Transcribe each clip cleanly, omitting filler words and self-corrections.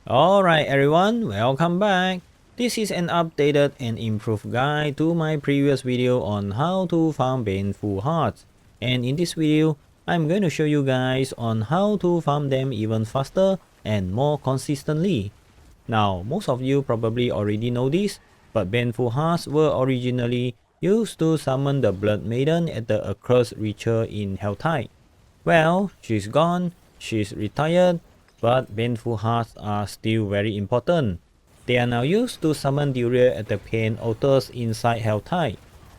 Alright everyone, welcome back. This is an updated and improved guide to my previous video on how to farm Baneful Hearts. And in this video, I'm going to show you guys on how to farm them even faster and more consistently. Now, most of you probably already know this, but Baneful Hearts were originally used to summon the Blood Maiden at the Accursed Ritual in Helltide. Well, she's gone, she's retired, but Baneful Hearts are still very important. They are now used to summon Duriel at the Pain Altars inside Helltide.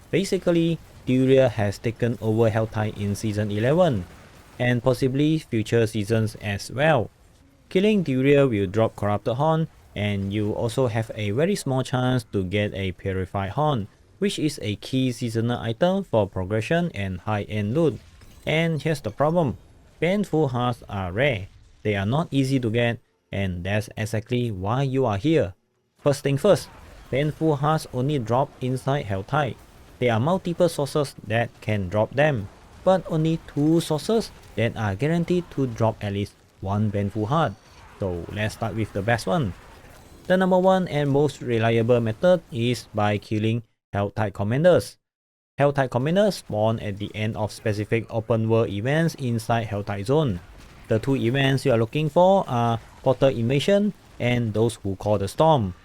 Basically, Duriel has taken over Helltide in Season 11, and possibly future seasons as well. Killing Duriel will drop Corrupted Horn, and you also have a very small chance to get a Purified Horn, which is a key seasonal item for progression and high-end loot. And here's the problem, Baneful Hearts are rare. They are not easy to get, and that's exactly why you are here. First thing first, Baneful Hearts only drop inside Helltide. There are multiple sources that can drop them, but only 2 sources that are guaranteed to drop at least 1 Baneful Heart. So let's start with the best one. The number 1 and most reliable method is by killing Helltide Commanders. Helltide Commanders spawn at the end of specific open world events inside Helltide Zone. The 2 events you are looking for are Portal Invasion and those who call the Storm.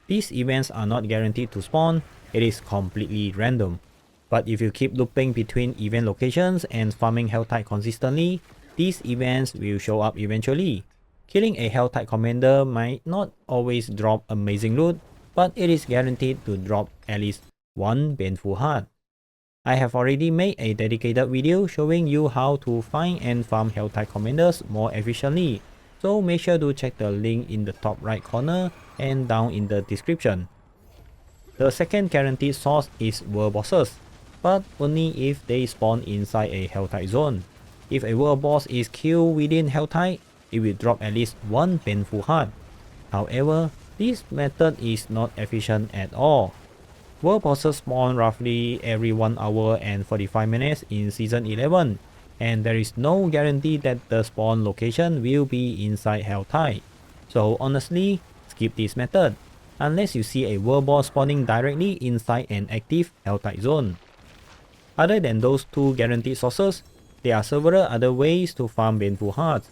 These events are not guaranteed to spawn, it is completely random. But if you keep looping between event locations and farming Helltide consistently, these events will show up eventually. Killing a Helltide commander might not always drop amazing loot, but it is guaranteed to drop at least 1 Baneful Heart. I have already made a dedicated video showing you how to find and farm Helltide Commanders more efficiently, so make sure to check the link in the top right corner and down in the description. The second guaranteed source is world bosses, but only if they spawn inside a Helltide zone. If a world boss is killed within Helltide, it will drop at least 1 Baneful Heart. However, this method is not efficient at all. World bosses spawn roughly every 1 hour and 45 minutes in Season 11, and there is no guarantee that the spawn location will be inside Helltide. So honestly, skip this method, unless you see a world boss spawning directly inside an active Helltide zone. Other than those 2 guaranteed sources, there are several other ways to farm Baneful Hearts.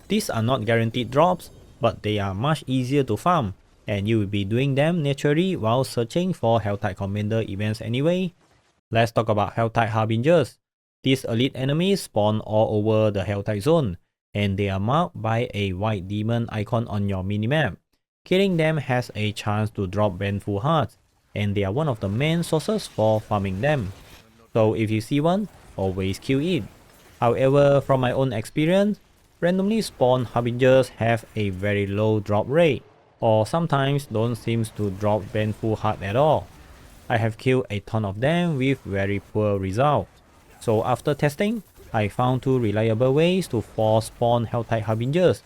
These are not guaranteed drops, but they are much easier to farm, and you will be doing them naturally while searching for Helltide Commander events anyway. Let's talk about Helltide Harbingers. These elite enemies spawn all over the Helltide zone, and they are marked by a white demon icon on your minimap. Killing them has a chance to drop Baneful Hearts, and they are one of the main sources for farming them. So if you see one, always kill it. However, from my own experience, randomly spawned Harbingers have a very low drop rate, or sometimes don't seem to drop Baneful Heart at all. I have killed a ton of them with very poor results. So after testing, I found 2 reliable ways to force spawn Helltide Harbingers.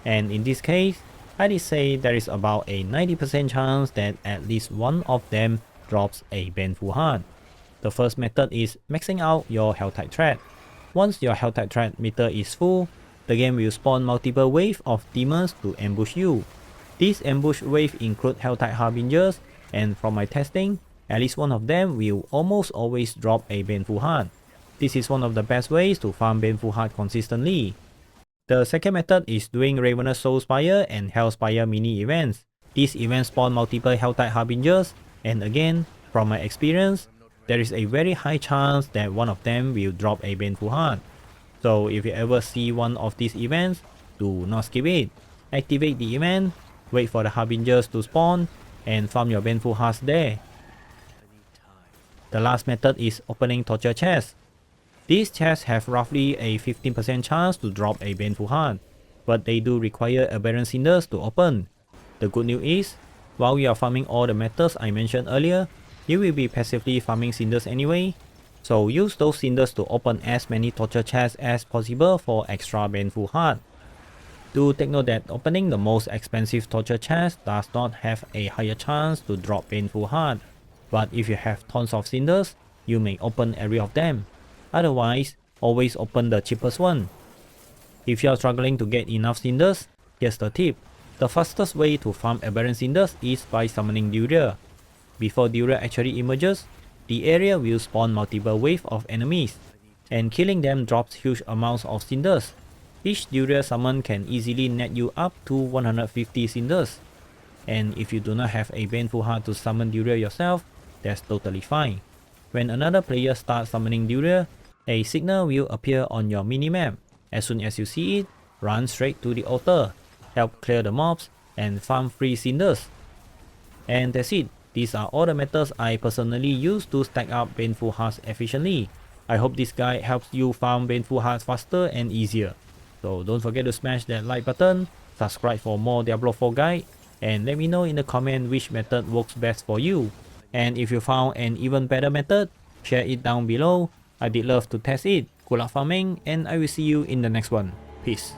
And in this case, I did say there is about a 90% chance that at least one of them drops a Baneful Heart. The first method is maxing out your Helltide threat. Once your Helltide threat meter is full, the game will spawn multiple waves of demons to ambush you. These ambush waves include Helltide Harbingers, and from my testing, at least one of them will almost always drop a Baneful Heart. This is one of the best ways to farm Baneful Heart consistently. The second method is doing Ravenous Soulspire and Hellspire mini events. These events spawn multiple Helltide Harbingers, and again, from my experience, there is a very high chance that one of them will drop a Baneful Heart. So if you ever see one of these events, do not skip it. Activate the event, wait for the Harbingers to spawn, and farm your Baneful Hearts there. The last method is opening torture chests. These chests have roughly a 15% chance to drop a Baneful Heart, but they do require Aberrant Cinders to open. The good news is, while you are farming all the methods I mentioned earlier, you will be passively farming Cinders anyway, so use those Cinders to open as many torture chests as possible for extra Baneful Heart. Do take note that opening the most expensive torture chest does not have a higher chance to drop Baneful Heart, but if you have tons of Cinders, you may open every of them. Otherwise, always open the cheapest one. If you are struggling to get enough Cinders, here's the tip. The fastest way to farm Aberrant Cinders is by summoning Duriel. Before Duriel actually emerges, the area will spawn multiple waves of enemies, and killing them drops huge amounts of cinders. Each Duriel summon can easily net you up to 150 cinders. And if you do not have a Baneful Heart to summon Duriel yourself, that's totally fine. When another player starts summoning Duriel, a signal will appear on your minimap. As soon as you see it, run straight to the altar, help clear the mobs, and farm free cinders. And that's it. These are all the methods I personally use to stack up Baneful Hearts efficiently. I hope this guide helps you farm Baneful Hearts faster and easier. So don't forget to smash that like button, subscribe for more Diablo 4 guide, and let me know in the comment which method works best for you. And if you found an even better method, share it down below. I did love to test it. Good luck farming, and I will see you in the next one. Peace.